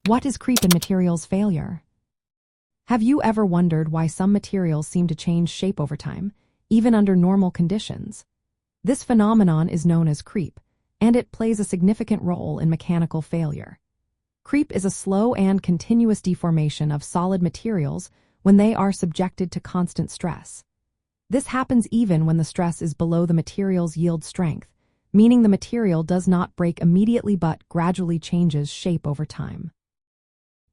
What is creep in materials failure? Have you ever wondered why some materials seem to change shape over time, even under normal conditions? This phenomenon is known as creep, and it plays a significant role in mechanical failure. Creep is a slow and continuous deformation of solid materials when they are subjected to constant stress. This happens even when the stress is below the material's yield strength, meaning the material does not break immediately but gradually changes shape over time.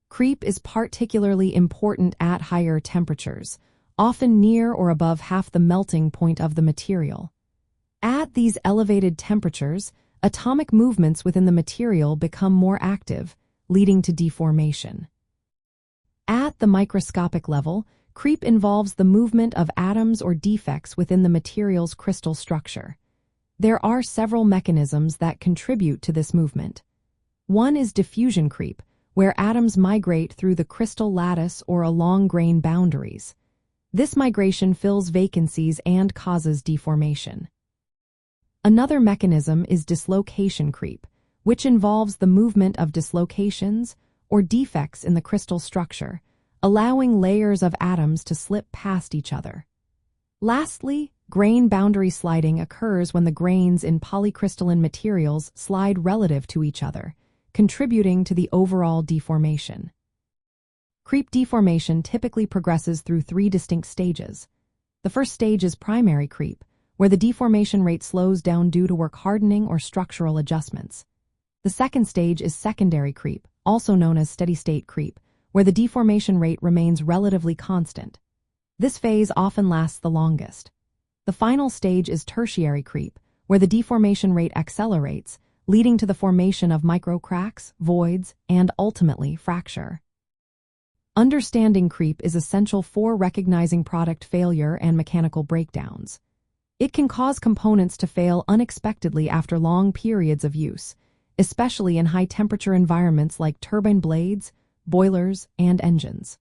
Creep is particularly important at higher temperatures, often near or above half the melting point of the material. At these elevated temperatures, atomic movements within the material become more active, leading to deformation. At the microscopic level, creep involves the movement of atoms or defects within the material's crystal structure. There are several mechanisms that contribute to this movement. One is diffusion creep, where atoms migrate through the crystal lattice or along grain boundaries. This migration fills vacancies and causes deformation. Another mechanism is dislocation creep, which involves the movement of dislocations or defects in the crystal structure, allowing layers of atoms to slip past each other. Lastly, grain boundary sliding occurs when the grains in polycrystalline materials slide relative to each other, contributing to the overall deformation. Creep deformation typically progresses through three distinct stages. The first stage is primary creep, where the deformation rate slows down due to work hardening or structural adjustments. The second stage is secondary creep, also known as steady-state creep, where the deformation rate remains relatively constant. This phase often lasts the longest. The final stage is tertiary creep, where the deformation rate accelerates, leading to the formation of microcracks, voids, and ultimately fracture. Understanding creep is essential for recognizing product failure and mechanical breakdowns. It can cause components to fail unexpectedly after long periods of use, especially in high-temperature environments like turbine blades, boilers, and engines.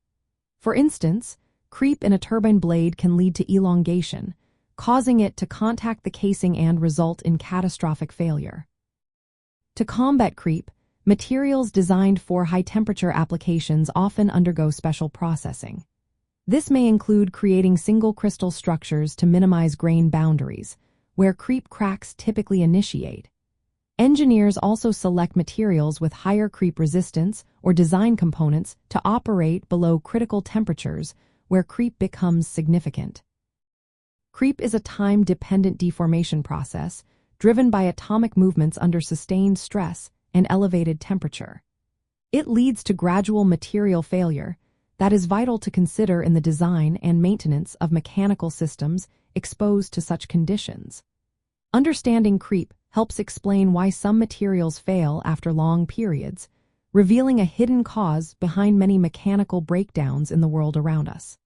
For instance, creep in a turbine blade can lead to elongation, causing it to contact the casing and result in catastrophic failure. To combat creep, materials designed for high-temperature applications often undergo special processing. This may include creating single crystal structures to minimize grain boundaries, where creep cracks typically initiate. Engineers also select materials with higher creep resistance or design components to operate below critical temperatures where creep becomes significant. Creep is a time-dependent deformation process driven by atomic movements under sustained stress and elevated temperature. It leads to gradual material failure that is vital to consider in the design and maintenance of mechanical systems exposed to such conditions. Understanding creep helps explain why some materials fail after long periods, revealing a hidden cause behind many mechanical breakdowns in the world around us.